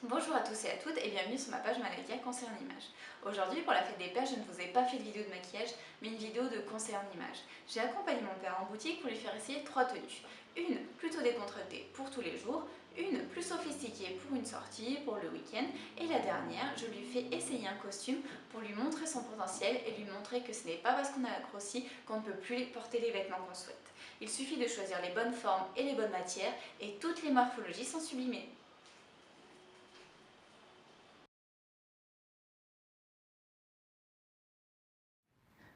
Bonjour à tous et à toutes et bienvenue sur ma page Malakia Conseil en images. Aujourd'hui, pour la fête des pères, je ne vous ai pas fait de vidéo de maquillage, mais une vidéo de conseil en images. J'ai accompagné mon père en boutique pour lui faire essayer 3 tenues. Une plutôt décontractée pour tous les jours, une plus sophistiquée pour une sortie, pour le week-end, et la dernière, je lui fais essayer un costume pour lui montrer son potentiel et lui montrer que ce n'est pas parce qu'on a grossi qu'on ne peut plus porter les vêtements qu'on souhaite. Il suffit de choisir les bonnes formes et les bonnes matières et toutes les morphologies sont sublimées.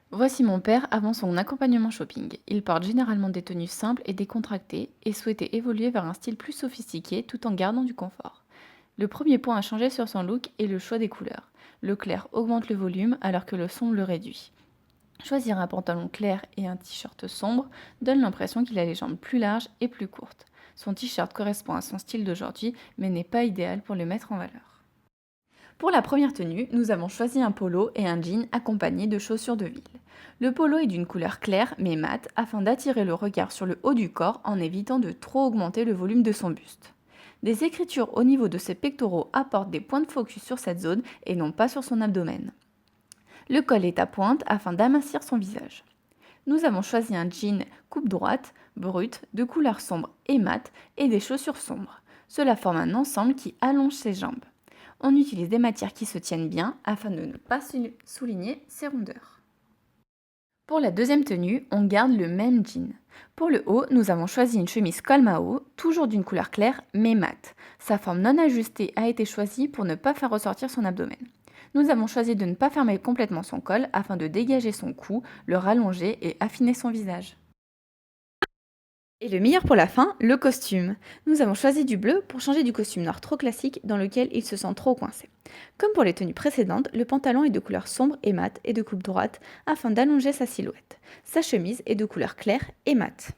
Voici mon père avant son accompagnement shopping. Il porte généralement des tenues simples et décontractées et souhaitait évoluer vers un style plus sophistiqué tout en gardant du confort. Le premier point à changer sur son look est le choix des couleurs. Le clair augmente le volume alors que le sombre le réduit. Choisir un pantalon clair et un t-shirt sombre donne l'impression qu'il a les jambes plus larges et plus courtes. Son t-shirt correspond à son style d'aujourd'hui mais n'est pas idéal pour le mettre en valeur. Pour la première tenue, nous avons choisi un polo et un jean accompagnés de chaussures de ville. Le polo est d'une couleur claire mais mate afin d'attirer le regard sur le haut du corps en évitant de trop augmenter le volume de son buste. Des écritures au niveau de ses pectoraux apportent des points de focus sur cette zone et non pas sur son abdomen. Le col est à pointe afin d'amincir son visage. Nous avons choisi un jean coupe droite, brut, de couleur sombre et mate et des chaussures sombres. Cela forme un ensemble qui allonge ses jambes. On utilise des matières qui se tiennent bien afin de ne pas souligner ses rondeurs. Pour la deuxième tenue, on garde le même jean. Pour le haut, nous avons choisi une chemise col Mao, toujours d'une couleur claire mais mate. Sa forme non ajustée a été choisie pour ne pas faire ressortir son abdomen. Nous avons choisi de ne pas fermer complètement son col afin de dégager son cou, le rallonger et affiner son visage. Et le meilleur pour la fin, le costume. Nous avons choisi du bleu pour changer du costume noir trop classique dans lequel il se sent trop coincé. Comme pour les tenues précédentes, le pantalon est de couleur sombre et mate et de coupe droite afin d'allonger sa silhouette. Sa chemise est de couleur claire et mate.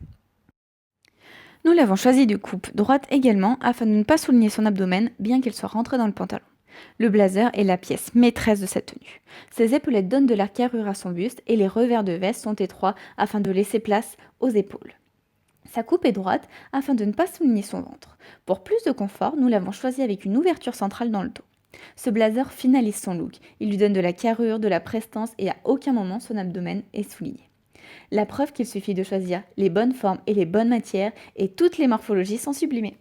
Nous l'avons choisi de coupe droite également afin de ne pas souligner son abdomen bien qu'il soit rentré dans le pantalon. Le blazer est la pièce maîtresse de cette tenue. Ses épaulettes donnent de la carrure à son buste et les revers de veste sont étroits afin de laisser place aux épaules. Sa coupe est droite afin de ne pas souligner son ventre. Pour plus de confort, nous l'avons choisi avec une ouverture centrale dans le dos. Ce blazer finalise son look. Il lui donne de la carrure, de la prestance et à aucun moment son abdomen est souligné. La preuve qu'il suffit de choisir les bonnes formes et les bonnes matières et toutes les morphologies sont sublimées.